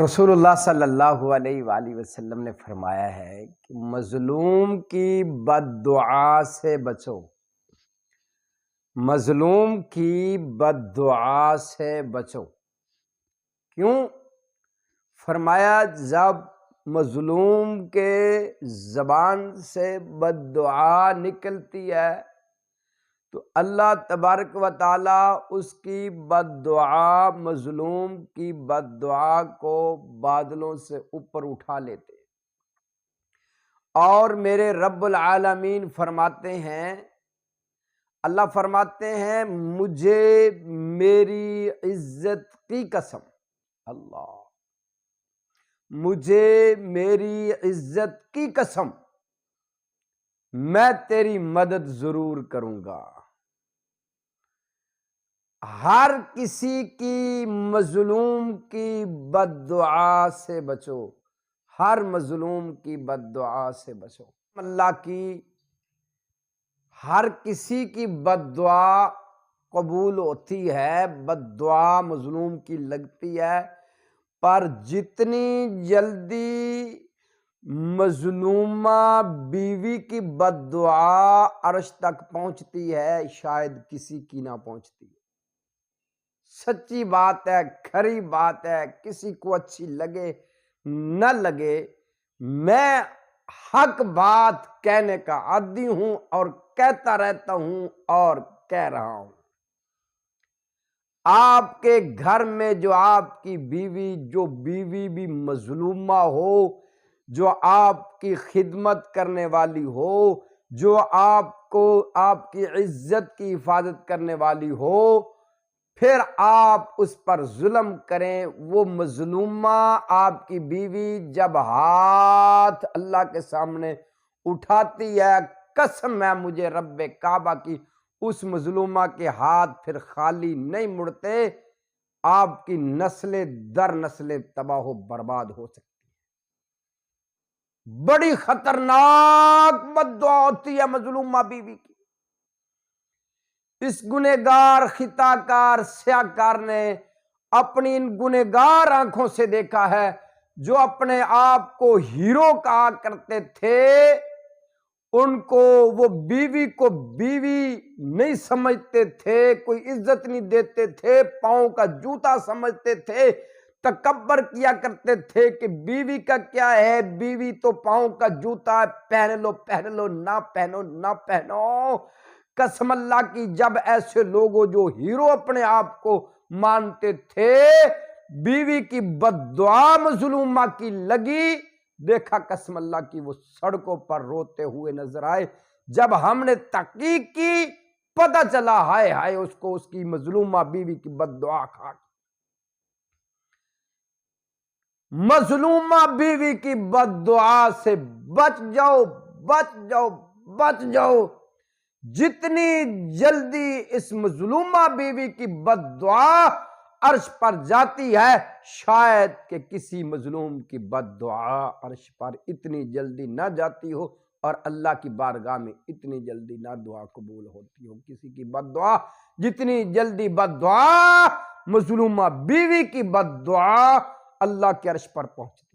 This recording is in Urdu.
رسول اللہ صلی اللہ علیہ وآلہ وسلم نے فرمایا ہے کہ مظلوم کی بد دعا سے بچو، مظلوم کی بد دعا سے بچو۔ کیوں؟ فرمایا جب مظلوم کے زبان سے بد دعا نکلتی ہے تو اللہ تبارک و تعالیٰ اس کی بد دعا، مظلوم کی بد دعا کو بادلوں سے اوپر اٹھا لیتے۔ اور میرے رب العالمین فرماتے ہیں، اللہ فرماتے ہیں مجھے میری عزت کی قسم، اللہ مجھے میری عزت کی قسم میں تیری مدد ضرور کروں گا۔ ہر کسی کی مظلوم کی بد دعا سے بچو، ہر مظلوم کی بد دعا سے بچو۔ اللہ کی ہر کسی کی بد دعا قبول ہوتی ہے، بد دعا مظلوم کی لگتی ہے، پر جتنی جلدی مظلومہ بیوی کی بد دعا عرش تک پہنچتی ہے شاید کسی کی نہ پہنچتی ہے۔ سچی بات ہے، کھری بات ہے، کسی کو اچھی لگے نہ لگے، میں حق بات کہنے کا عادی ہوں اور کہتا رہتا ہوں اور کہہ رہا ہوں۔ آپ کے گھر میں جو آپ کی بیوی، جو بیوی بھی مظلومہ ہو، جو آپ کی خدمت کرنے والی ہو، جو آپ کو آپ کی عزت کی حفاظت کرنے والی ہو، پھر آپ اس پر ظلم کریں، وہ مظلومہ آپ کی بیوی جب ہاتھ اللہ کے سامنے اٹھاتی ہے، قسم ہے مجھے رب کعبہ کی، اس مظلومہ کے ہاتھ پھر خالی نہیں مڑتے، آپ کی نسلیں در نسلیں تباہ و برباد ہو سکتی ہیں۔ بڑی خطرناک بد دعا ہوتی ہے مظلومہ بیوی کی۔ اس گنہگار خطا کار سیاہکار نے اپنی ان گنہگار آنکھوں سے دیکھا ہے، جو اپنے آپ کو ہیرو کہا کرتے تھے، ان کو وہ بیوی کو بیوی نہیں سمجھتے تھے، کوئی عزت نہیں دیتے تھے، پاؤں کا جوتا سمجھتے تھے، تکبر کیا کرتے تھے کہ بیوی کا کیا ہے، بیوی تو پاؤں کا جوتا ہے، پہن لو پہن لو، نہ پہنو نہ پہنو۔ قسم اللہ کی، جب ایسے لوگوں جو ہیرو اپنے آپ کو مانتے تھے، بیوی کی بد دعا مظلومہ کی لگی، دیکھا قسم اللہ کی وہ سڑکوں پر روتے ہوئے نظر آئے۔ جب ہم نے تحقیق کی پتہ چلا ہائے ہائے اس کو اس کی مظلومہ بیوی کی بد دعا کھا۔ مظلومہ بیوی کی بد دعا سے بچ جاؤ، بچ جاؤ، بچ جاؤ۔ جتنی جلدی اس مظلومہ بیوی کی بد دعا عرش پر جاتی ہے، شاید کہ کسی مظلوم کی بد دعا عرش پر اتنی جلدی نہ جاتی ہو اور اللہ کی بارگاہ میں اتنی جلدی نہ دعا قبول ہوتی ہو۔ کسی کی بد دعا جتنی جلدی بد دعا، مظلومہ بیوی کی بد دعا اللہ کے عرش پر پہنچتی